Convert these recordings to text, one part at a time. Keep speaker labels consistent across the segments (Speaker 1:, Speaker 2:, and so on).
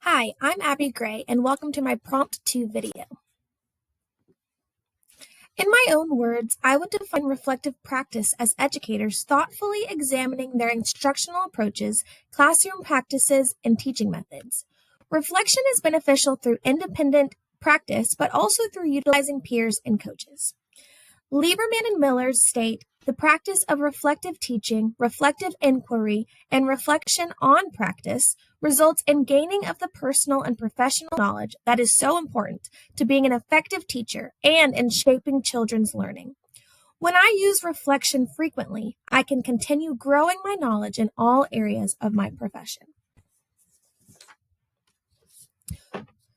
Speaker 1: Hi, I'm Abby Gray, and welcome to my Prompt 2 video. In my own words, I would define reflective practice as educators thoughtfully examining their instructional approaches, classroom practices, and teaching methods. Reflection is beneficial through independent practice, but also through utilizing peers and coaches. Lieberman and Miller state the practice of reflective teaching, reflective inquiry, and reflection on practice results in gaining of the personal and professional knowledge that is so important to being an effective teacher and in shaping children's learning. When I use reflection frequently, I can continue growing my knowledge in all areas of my profession.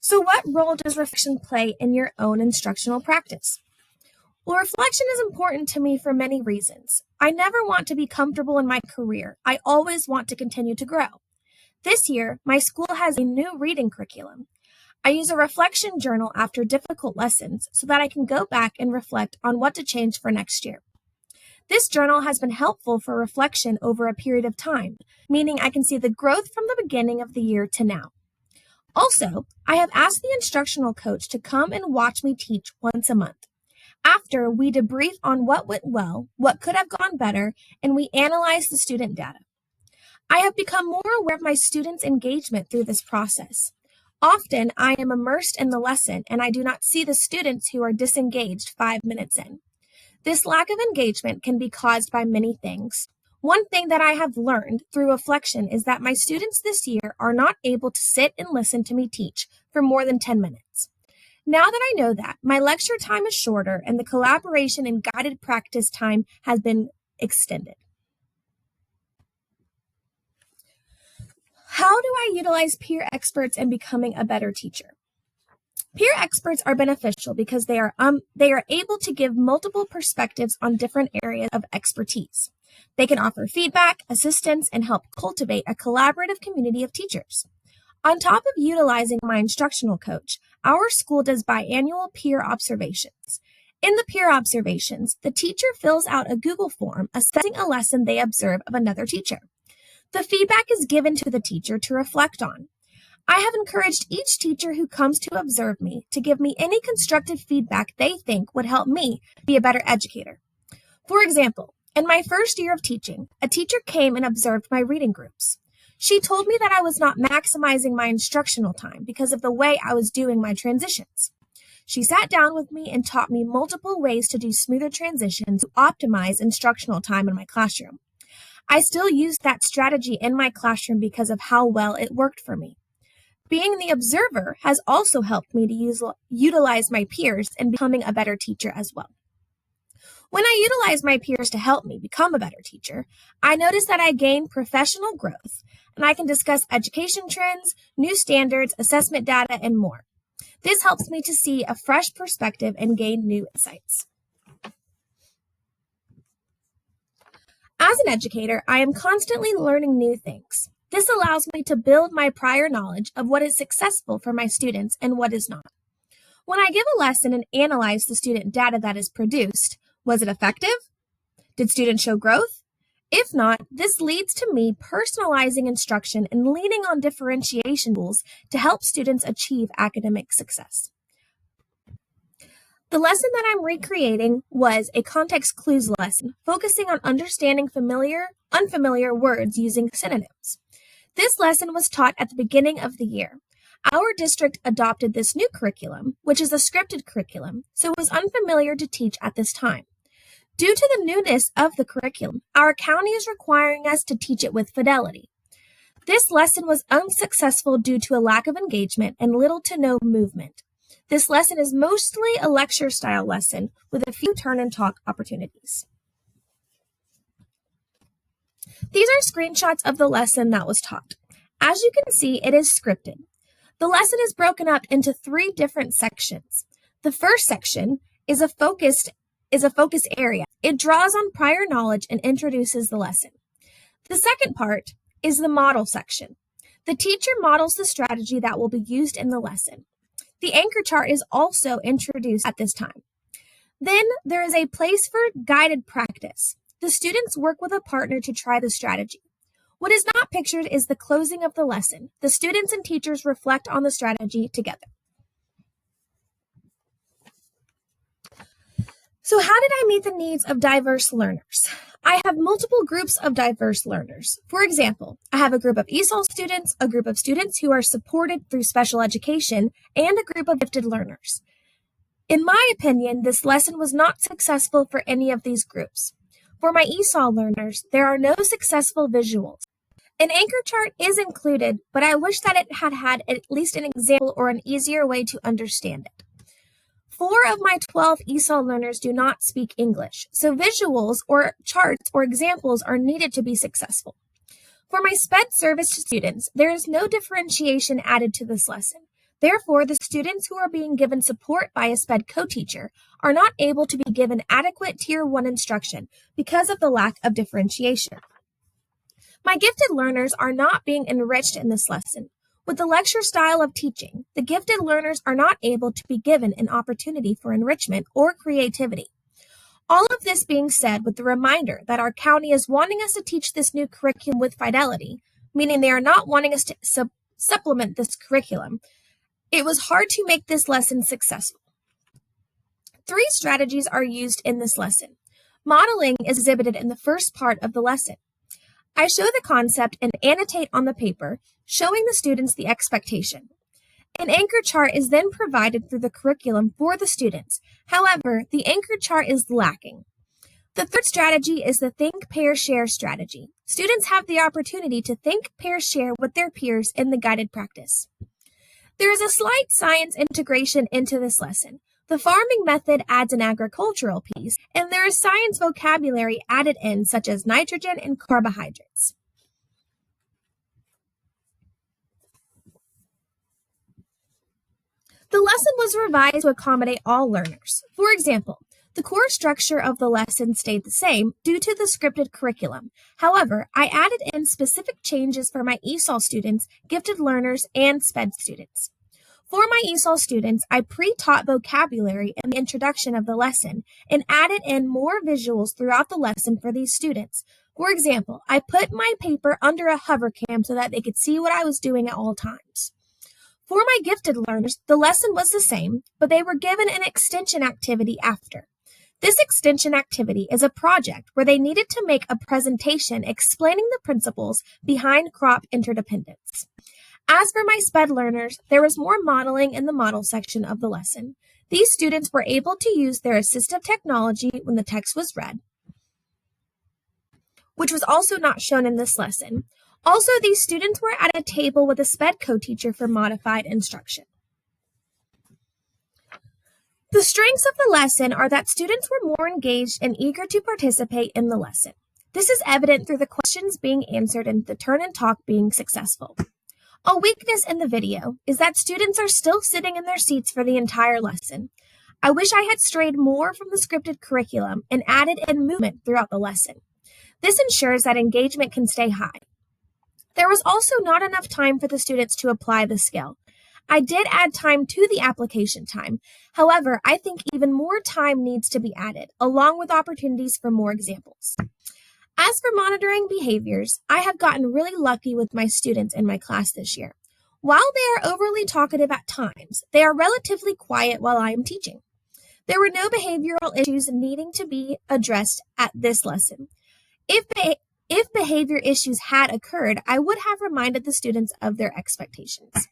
Speaker 1: So, what role does reflection play in your own instructional practice? Well, reflection is important to me for many reasons. I never want to be comfortable in my career. I always want to continue to grow. This year, my school has a new reading curriculum. I use a reflection journal after difficult lessons so that I can go back and reflect on what to change for next year. This journal has been helpful for reflection over a period of time, meaning I can see the growth from the beginning of the year to now. Also, I have asked the instructional coach to come and watch me teach once a month. After, we debrief on what went well, what could have gone better, and we analyze the student data. I have become more aware of my students' engagement through this process. Often, I am immersed in the lesson and I do not see the students who are disengaged 5 minutes in. This lack of engagement can be caused by many things. One thing that I have learned through reflection is that my students this year are not able to sit and listen to me teach for more than 10 minutes. Now that I know that, my lecture time is shorter and the collaboration and guided practice time has been extended. How do I utilize peer experts in becoming a better teacher? Peer experts are beneficial because they are able to give multiple perspectives on different areas of expertise. They can offer feedback, assistance, and help cultivate a collaborative community of teachers. On top of utilizing my instructional coach, our school does biannual peer observations. In the peer observations, the teacher fills out a Google form assessing a lesson they observe of another teacher. The feedback is given to the teacher to reflect on. I have encouraged each teacher who comes to observe me to give me any constructive feedback they think would help me be a better educator. For example, in my first year of teaching, a teacher came and observed my reading groups. She told me that I was not maximizing my instructional time because of the way I was doing my transitions. She sat down with me and taught me multiple ways to do smoother transitions to optimize instructional time in my classroom. I still use that strategy in my classroom because of how well it worked for me. Being the observer has also helped me to utilize my peers in becoming a better teacher as well. When I utilize my peers to help me become a better teacher, I notice that I gain professional growth, and I can discuss education trends, new standards, assessment data, and more. This helps me to see a fresh perspective and gain new insights. As an educator, I am constantly learning new things. This allows me to build my prior knowledge of what is successful for my students and what is not. When I give a lesson and analyze the student data that is produced, was it effective? Did students show growth? If not, this leads to me personalizing instruction and leaning on differentiation tools to help students achieve academic success. The lesson that I'm recreating was a context clues lesson, focusing on understanding unfamiliar words using synonyms. This lesson was taught at the beginning of the year. Our district adopted this new curriculum, which is a scripted curriculum, so it was unfamiliar to teach at this time. Due to the newness of the curriculum, our county is requiring us to teach it with fidelity. This lesson was unsuccessful due to a lack of engagement and little to no movement. This lesson is mostly a lecture-style lesson with a few turn-and-talk opportunities. These are screenshots of the lesson that was taught. As you can see, it is scripted. The lesson is broken up into 3 different sections. The first section is a focus area. It draws on prior knowledge and introduces the lesson. The second part is the model section. The teacher models the strategy that will be used in the lesson. The anchor chart is also introduced at this time. Then there is a place for guided practice. The students work with a partner to try the strategy. What is not pictured is the closing of the lesson. The students and teachers reflect on the strategy together. So how did I meet the needs of diverse learners? I have multiple groups of diverse learners. For example, I have a group of ESOL students, a group of students who are supported through special education, and a group of gifted learners. In my opinion, this lesson was not successful for any of these groups. For my ESOL learners, there are no successful visuals. An anchor chart is included, but I wish that it had at least an example or an easier way to understand it. 4 of my 12 ESOL learners do not speak English, so visuals or charts or examples are needed to be successful. For my SPED service students, there is no differentiation added to this lesson. Therefore, the students who are being given support by a SPED co-teacher are not able to be given adequate Tier 1 instruction because of the lack of differentiation. My gifted learners are not being enriched in this lesson. With the lecture style of teaching, the gifted learners are not able to be given an opportunity for enrichment or creativity. All of this being said with the reminder that our county is wanting us to teach this new curriculum with fidelity, meaning they are not wanting us to supplement this curriculum, it was hard to make this lesson successful. 3 strategies are used in this lesson. Modeling is exhibited in the first part of the lesson. I show the concept and annotate on the paper, showing the students the expectation. An anchor chart is then provided through the curriculum for the students. However, the anchor chart is lacking. The third strategy is the think, pair, share strategy. Students have the opportunity to think, pair, share with their peers in the guided practice. There is a slight science integration into this lesson. The farming method adds an agricultural piece, and there is science vocabulary added in, such as nitrogen and carbohydrates. The lesson was revised to accommodate all learners. For example, the core structure of the lesson stayed the same due to the scripted curriculum. However, I added in specific changes for my ESOL students, gifted learners, and SPED students. For my ESOL students, I pre-taught vocabulary in the introduction of the lesson and added in more visuals throughout the lesson for these students. For example, I put my paper under a hover cam so that they could see what I was doing at all times. For my gifted learners, the lesson was the same, but they were given an extension activity after. This extension activity is a project where they needed to make a presentation explaining the principles behind crop interdependence. As for my SPED learners, there was more modeling in the model section of the lesson. These students were able to use their assistive technology when the text was read, which was also not shown in this lesson. Also, these students were at a table with a SPED co-teacher for modified instruction. The strengths of the lesson are that students were more engaged and eager to participate in the lesson. This is evident through the questions being answered and the turn and talk being successful. A weakness in the video is that students are still sitting in their seats for the entire lesson. I wish I had strayed more from the scripted curriculum and added in movement throughout the lesson. This ensures that engagement can stay high. There was also not enough time for the students to apply the skill. I did add time to the application time. However, I think even more time needs to be added, along with opportunities for more examples. As for monitoring behaviors, I have gotten really lucky with my students in my class this year. While they are overly talkative at times, they are relatively quiet while I am teaching. There were no behavioral issues needing to be addressed at this lesson. If behavior issues had occurred, I would have reminded the students of their expectations.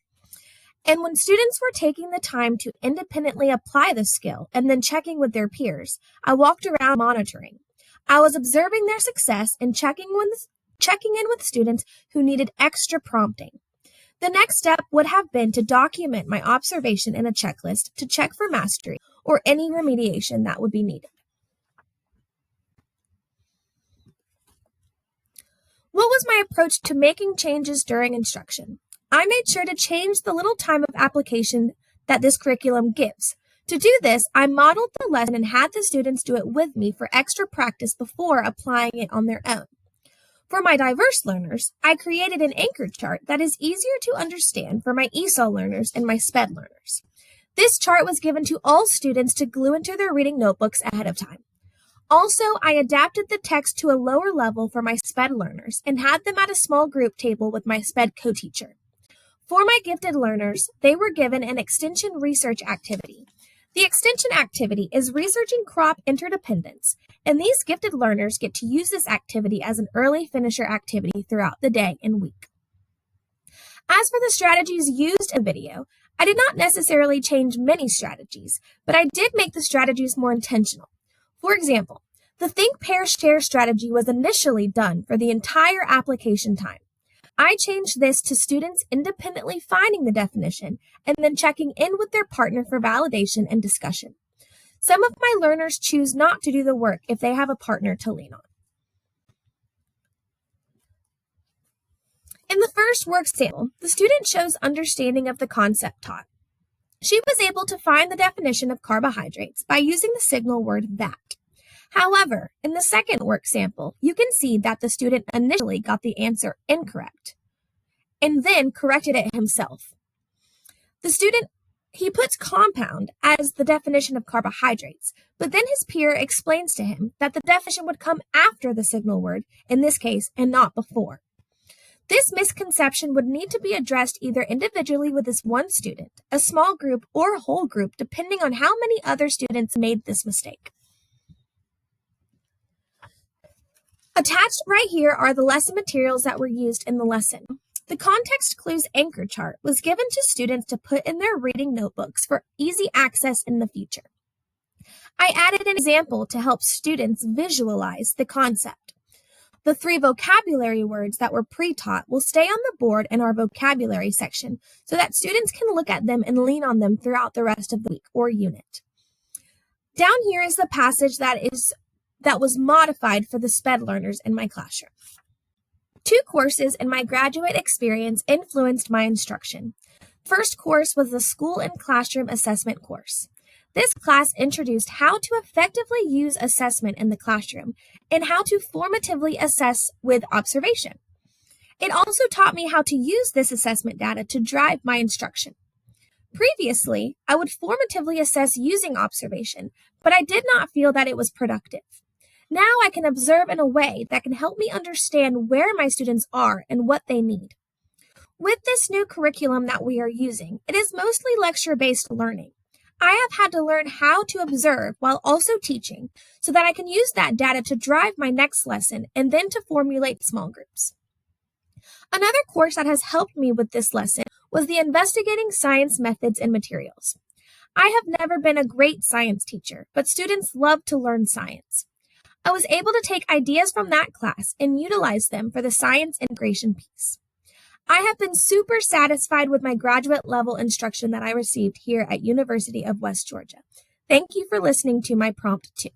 Speaker 1: And when students were taking the time to independently apply the skill and then checking with their peers, I walked around monitoring. I was observing their success and checking in with students who needed extra prompting. The next step would have been to document my observation in a checklist to check for mastery or any remediation that would be needed. What was my approach to making changes during instruction? I made sure to change the little time of application that this curriculum gives. To do this, I modeled the lesson and had the students do it with me for extra practice before applying it on their own. For my diverse learners, I created an anchor chart that is easier to understand for my ESOL learners and my SPED learners. This chart was given to all students to glue into their reading notebooks ahead of time. Also, I adapted the text to a lower level for my SPED learners and had them at a small group table with my SPED co-teacher. For my gifted learners, they were given an extension research activity. The extension activity is researching crop interdependence, and these gifted learners get to use this activity as an early finisher activity throughout the day and week. As for the strategies used in the video, I did not necessarily change many strategies, but I did make the strategies more intentional. For example, the think, pair, share strategy was initially done for the entire application time. I changed this to students independently finding the definition and then checking in with their partner for validation and discussion. Some of my learners choose not to do the work if they have a partner to lean on. In the first work sample, the student shows understanding of the concept taught. She was able to find the definition of carbohydrates by using the signal word that. However, in the second work sample, you can see that the student initially got the answer incorrect and then corrected it himself. The student, he puts compound as the definition of carbohydrates, but then his peer explains to him that the definition would come after the signal word, in this case, and not before. This misconception would need to be addressed either individually with this one student, a small group, or a whole group, depending on how many other students made this mistake. Attached right here are the lesson materials that were used in the lesson. The context clues anchor chart was given to students to put in their reading notebooks for easy access in the future. I added an example to help students visualize the concept. The 3 vocabulary words that were pre-taught will stay on the board in our vocabulary section so that students can look at them and lean on them throughout the rest of the week or unit. Down here is the passage that was modified for the SPED learners in my classroom. 2 courses in my graduate experience influenced my instruction. First course was the School and Classroom Assessment course. This class introduced how to effectively use assessment in the classroom and how to formatively assess with observation. It also taught me how to use this assessment data to drive my instruction. Previously, I would formatively assess using observation, but I did not feel that it was productive. Now I can observe in a way that can help me understand where my students are and what they need. With this new curriculum that we are using, it is mostly lecture-based learning. I have had to learn how to observe while also teaching so that I can use that data to drive my next lesson and then to formulate small groups. Another course that has helped me with this lesson was the Investigating Science Methods and Materials. I have never been a great science teacher, but students love to learn science. I was able to take ideas from that class and utilize them for the science integration piece. I have been super satisfied with my graduate level instruction that I received here at University of West Georgia. Thank you for listening to my prompt 2.